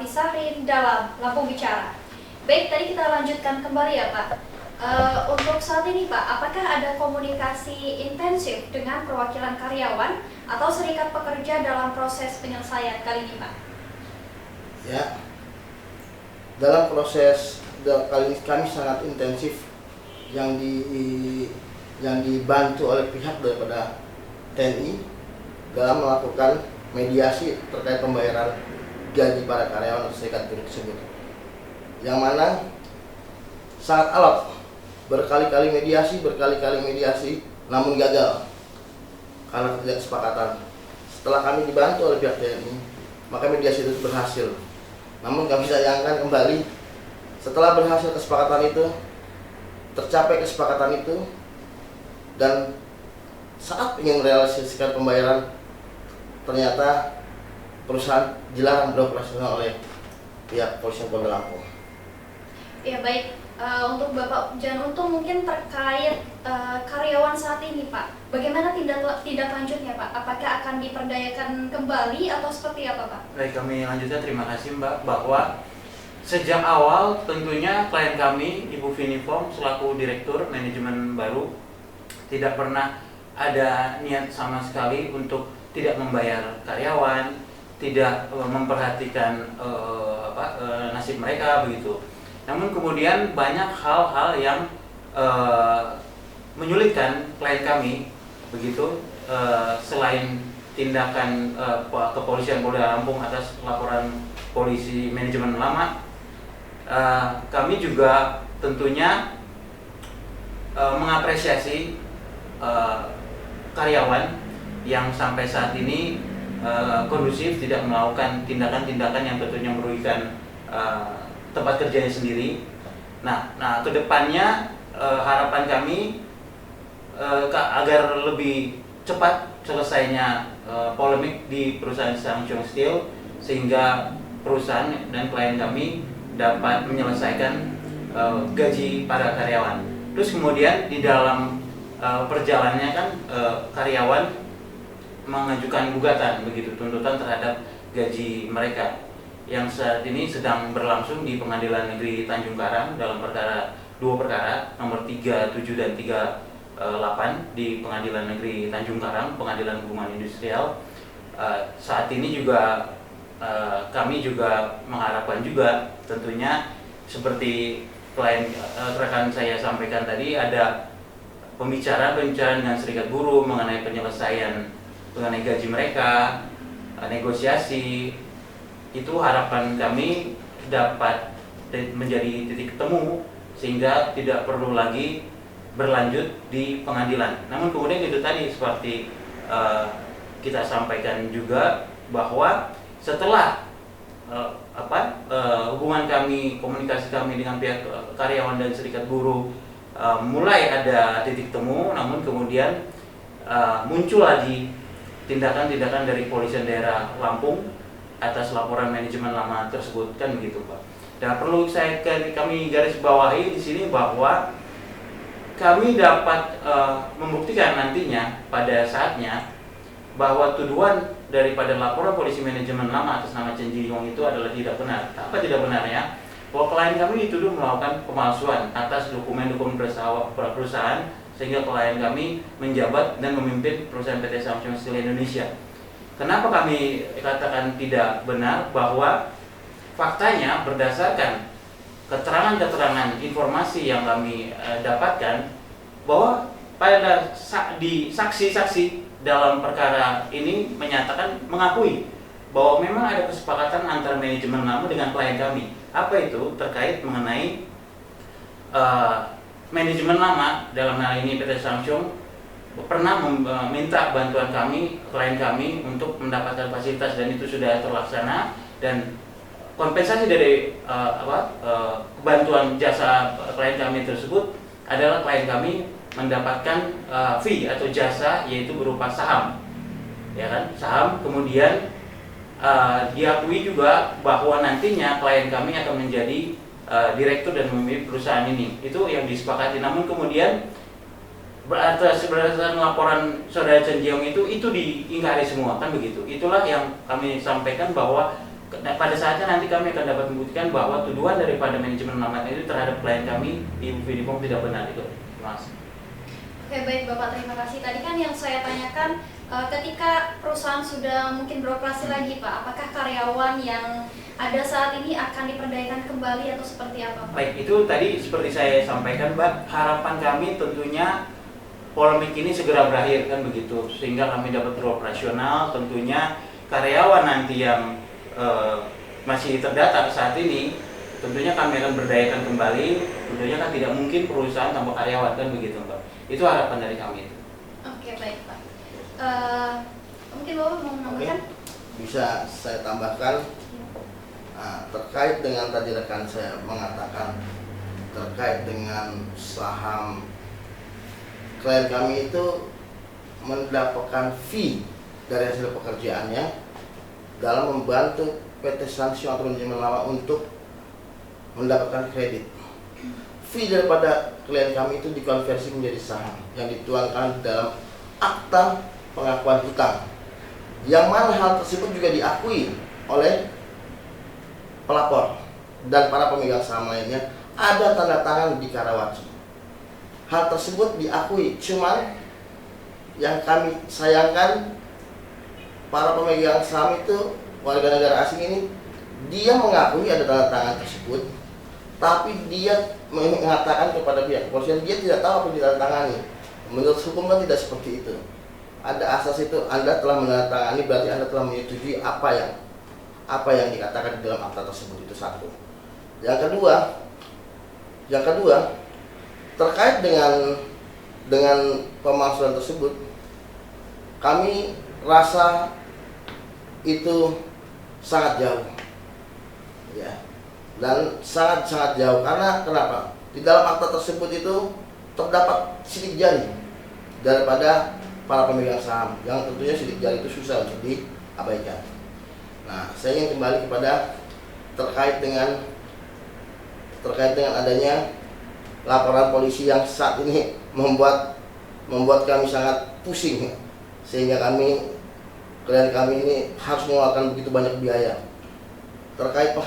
Rafisarin dalam Lampu Bicara. Baik, tadi kita lanjutkan kembali ya Pak. Untuk saat ini Pak, apakah ada komunikasi intensif dengan perwakilan karyawan atau serikat pekerja dalam proses penyelesaian kali ini Pak? Ya, dalam proses kali ini kami sangat intensif yang dibantu oleh pihak daripada TNI dalam melakukan mediasi terkait pembayaran gaji para karyawan atau serikat buruh tersebut, yang mana sangat alot, berkali-kali mediasi namun gagal karena ketidaksepakatan. Setelah kami dibantu oleh pihak TNI, maka mediasi itu berhasil. Namun kami sayangkan kembali, setelah berhasil kesepakatan itu, tercapai kesepakatan itu, dan saat ingin merealisasikan pembayaran, ternyata perusahaan dilarang beroperasional oleh pihak Polisian Polda Lampung. Ya baik, untuk Bapak Jan Untung mungkin terkait karyawan saat ini Pak, bagaimana tindak lanjutnya Pak? Apakah akan diperdayakan kembali atau seperti apa Pak? Baik, kami lanjutkan. Terima kasih Mbak, bahwa sejak awal tentunya klien kami Ibu Viniform selaku Direktur Manajemen Baru tidak pernah ada niat sama sekali untuk tidak membayar karyawan, tidak memperhatikan nasib mereka begitu. Namun kemudian banyak hal-hal yang menyulitkan klien kami begitu, selain tindakan kepolisian Polda Lampung atas laporan polisi manajemen lama, kami juga tentunya mengapresiasi karyawan yang sampai saat ini kondusif, tidak melakukan tindakan-tindakan yang tentunya merugikan tempat kerjanya sendiri. Nah, kedepannya harapan kami agar lebih cepat selesainya polemik di perusahaan Changchun Steel, sehingga perusahaan dan klien kami dapat menyelesaikan gaji para karyawan. Terus kemudian di dalam perjalanannya kan karyawan mengajukan gugatan begitu, tuntutan terhadap gaji mereka yang saat ini sedang berlangsung di Pengadilan Negeri Tanjung Karang dalam dua perkara nomor 37 dan 38 di Pengadilan Negeri Tanjung Karang, Pengadilan Hubungan Industrial. Saat ini juga kami juga mengharapkan juga tentunya seperti klien rekan saya sampaikan tadi, ada pembicaraan dengan serikat buruh mengenai penyelesaian mengenai gaji mereka, negosiasi. Itu harapan kami dapat menjadi titik temu sehingga tidak perlu lagi berlanjut di pengadilan. Namun kemudian itu tadi seperti kita sampaikan juga bahwa setelah hubungan kami, komunikasi kami dengan pihak karyawan dan serikat buruh mulai ada titik temu, namun kemudian muncul lagi tindakan-tindakan dari Polisian Daerah Lampung atas laporan manajemen lama tersebut, kan begitu Pak. Dan perlu kami garis bawahi di sini bahwa kami dapat membuktikan nantinya pada saatnya bahwa tuduhan daripada laporan polisi manajemen lama atas nama Chen Ji-yong itu adalah tidak benar. Apa tidak benarnya? Bahwa klien kami dituduh melakukan pemalsuan atas dokumen-dokumen perusahaan, sehingga klien kami menjabat dan memimpin perusahaan PT Samsung Steel Indonesia. Kenapa kami katakan tidak benar? Bahwa faktanya berdasarkan keterangan-keterangan informasi yang kami dapatkan, bahwa pada saksi-saksi dalam perkara ini mengakui bahwa memang ada kesepakatan antara manajemen lama dengan klien kami. Apa itu? Terkait mengenai manajemen lama, dalam hal ini PT Samsung, pernah meminta bantuan klien kami untuk mendapatkan fasilitas, dan itu sudah terlaksana, dan kompensasi dari bantuan jasa klien kami tersebut adalah klien kami mendapatkan fee atau jasa, yaitu berupa saham, ya kan, saham. Kemudian diakui juga bahwa nantinya klien kami akan menjadi direktur dan memimpin perusahaan ini. Itu yang disepakati. Namun kemudian berdasarkan laporan saudara Chen Ji-yong itu diingkari semua, kan begitu. Itulah yang kami sampaikan bahwa pada saatnya nanti kami akan dapat membuktikan bahwa tuduhan daripada manajemen Lamat itu terhadap klien kami Ibu Vidipom tidak benar itu. Mas. Oke, baik Bapak, terima kasih. Tadi kan yang saya tanyakan ketika perusahaan sudah mungkin beroperasi lagi Pak, apakah karyawan yang ada saat ini akan diperdayakan kembali atau seperti apa Pak? Baik, itu tadi seperti saya sampaikan Mbak, harapan kami tentunya polemik ini segera berakhir kan begitu, sehingga kami dapat beroperasional. Tentunya karyawan nanti yang masih terdata saat ini, tentunya kami akan berdayakan kembali. Tentunya kan tidak mungkin perusahaan tanpa karyawan kan begitu Mbak. Itu harapan dari kami itu. Oke, baik Pak. Mungkin Bapak mau menambahkan? Bisa saya tambahkan terkait dengan tadi rekan saya mengatakan terkait dengan saham, klien kami itu mendapatkan fee dari hasil pekerjaannya dalam membantu PT Sanction atau manajemen Lama untuk mendapatkan kredit. Fee daripada klien kami itu dikonversi menjadi saham yang dituangkan dalam akta pengakuan hutang, yang mana hal tersebut juga diakui oleh pelapor dan para pemegang saham lainnya, ada tanda tangan di Karawaci. Hal tersebut diakui, cuman yang kami sayangkan para pemegang saham itu warga negara asing ini, dia mengakui ada tanda tangan tersebut, tapi dia mengatakan kepada pihak kepolisian dia tidak tahu apa yang ditandatangani. Menurut hukum kan tidak seperti itu. Ada asas itu, Anda telah menandatangani berarti Anda telah menyetujui apa yang dikatakan di dalam akta tersebut. Itu satu. Yang kedua terkait dengan pemalsuan tersebut, kami rasa itu sangat jauh, ya, dan sangat jauh. Karena kenapa? Di dalam akta tersebut itu terdapat sidik jari daripada para pemegang saham, yang tentunya sidik jari itu susah untuk diabaikan. Nah, saya ingin kembali kepada terkait dengan adanya laporan polisi yang saat ini membuat kami sangat pusing, sehingga klien kami ini harus mengeluarkan begitu banyak biaya. Terkait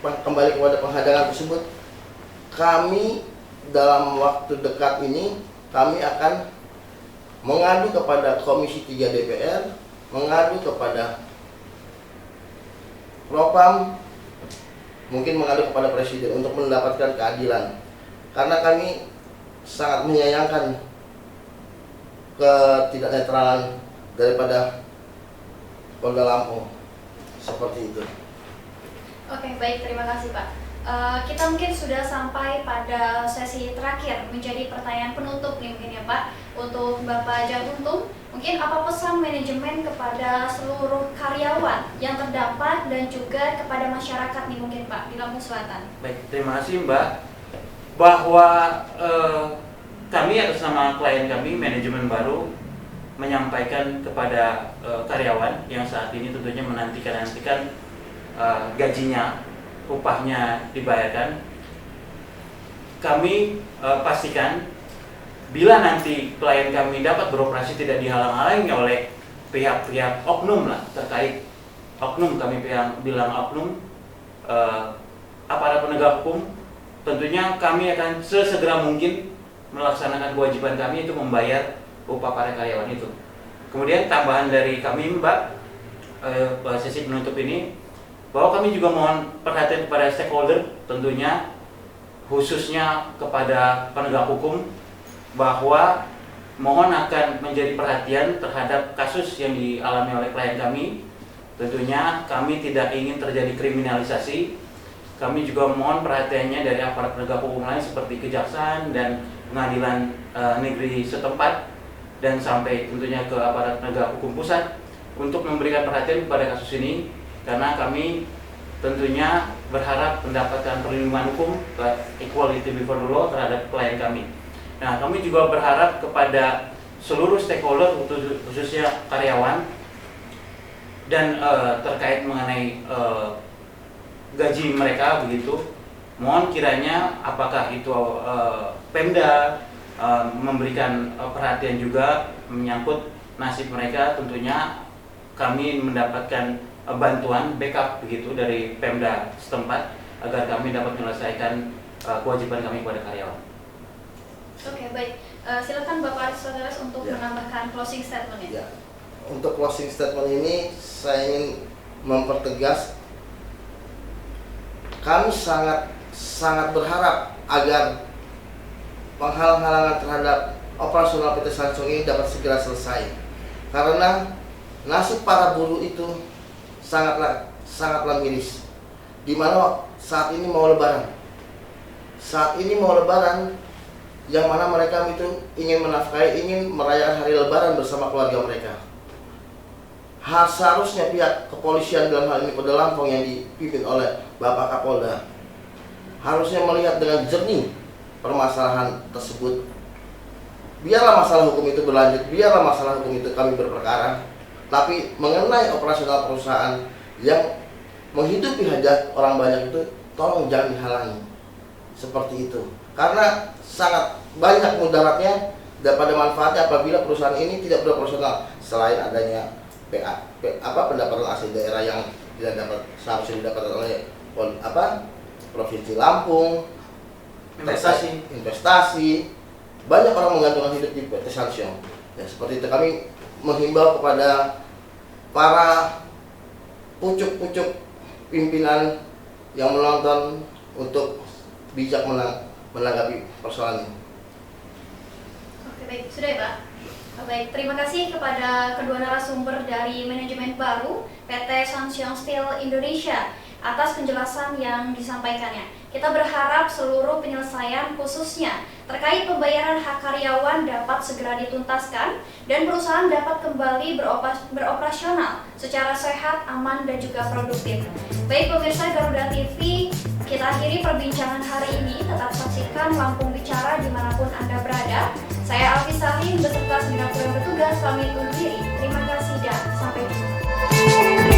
kembali kepada penghadangan tersebut, kami dalam waktu dekat ini kami akan mengadu kepada Komisi 3 DPR, mengadu kepada Propam, mungkin mengadu kepada Presiden untuk mendapatkan keadilan. Karena kami sangat menyayangkan ketidaknetralan daripada Polda Lampung seperti itu. Oke, baik, terima kasih Pak. Kita mungkin sudah sampai pada sesi terakhir menjadi pertanyaan penutup nih mungkin ya Pak. Untuk Bapak Jaguntung, mungkin apa pesan manajemen kepada seluruh karyawan yang terdampak dan juga kepada masyarakat nih mungkin Pak di Lampung Selatan? Baik, terima kasih Mbak. Bahwa kami atas nama klien kami, manajemen baru, menyampaikan kepada karyawan yang saat ini tentunya menantikan gajinya, upahnya dibayarkan. Kami pastikan bila nanti klien kami dapat beroperasi tidak dihalang-halangi oleh pihak-pihak oknum lah, terkait oknum, kami bilang oknum, aparat penegak hukum, tentunya kami akan sesegera mungkin melaksanakan kewajiban kami itu membayar upah para karyawan itu. Kemudian tambahan dari kami Mbak, sesi penutup ini, bahwa kami juga mohon perhatian kepada stakeholder, tentunya khususnya kepada penegak hukum, bahwa mohon akan menjadi perhatian terhadap kasus yang dialami oleh klien kami. Tentunya kami tidak ingin terjadi kriminalisasi. Kami juga mohon perhatiannya dari aparat penegak hukum lain seperti kejaksaan dan pengadilan negeri setempat, dan sampai tentunya ke aparat penegak hukum pusat untuk memberikan perhatian kepada kasus ini, karena kami tentunya berharap mendapatkan perlindungan hukum, equality before the law terhadap klien kami. Nah, kami juga berharap kepada seluruh stakeholder, khususnya karyawan, dan terkait mengenai gaji mereka begitu, mohon kiranya apakah itu Pemda memberikan perhatian juga menyangkut nasib mereka. Tentunya kami mendapatkan bantuan backup begitu dari Pemda setempat agar kami dapat menyelesaikan kewajiban kami kepada karyawan. Oke, baik. Silakan Bapak Aristoteles untuk Ya. menambahkan closing statement-nya. Ya, untuk closing statement ini saya ingin mempertegas, kami sangat berharap agar penghalang-halangan terhadap operasional PT Samsung ini dapat segera selesai, karena nasib para buruh itu sangatlah miris. Dimana saat ini mau lebaran, yang mana mereka itu ingin menafkahi, ingin merayakan hari lebaran bersama keluarga mereka. Seharusnya pihak kepolisian dalam hal ini Polda Lampung yang dipimpin oleh Bapak Kapolda harusnya melihat dengan jernih permasalahan tersebut. Biarlah masalah hukum itu berlanjut, biarlah masalah hukum itu kami berperkara, tapi mengenai operasional perusahaan yang menghidupi hajat orang banyak itu tolong jangan dihalangi seperti itu, karena sangat banyak mudaratnya daripada manfaatnya apabila perusahaan ini tidak beroperasional. Selain adanya pendapatan asli daerah yang tidak dapat seharusnya didapatkan oleh Provinsi Lampung, investasi, banyak orang menggantungkan hidup di PT Samsung. Ya, seperti itu kami menghimbau kepada para pucuk-pucuk pimpinan yang menonton untuk bijak menanggapi persoalan ini. Oke, baik. Sudah ya, Pak? Baik, terima kasih kepada kedua narasumber dari manajemen baru PT Samsung Steel Indonesia atas penjelasan yang disampaikannya. Kita berharap seluruh penyelesaian khususnya terkait pembayaran hak karyawan dapat segera dituntaskan dan perusahaan dapat kembali beroperasional secara sehat, aman, dan juga produktif. Baik pemirsa Garuda TV, kita akhiri perbincangan hari ini. Tetap saksikan Lampung Bicara dimanapun Anda berada. Saya Alfi Salim beserta segenap yang bertugas pamit undur diri. Terima kasih dan sampai jumpa.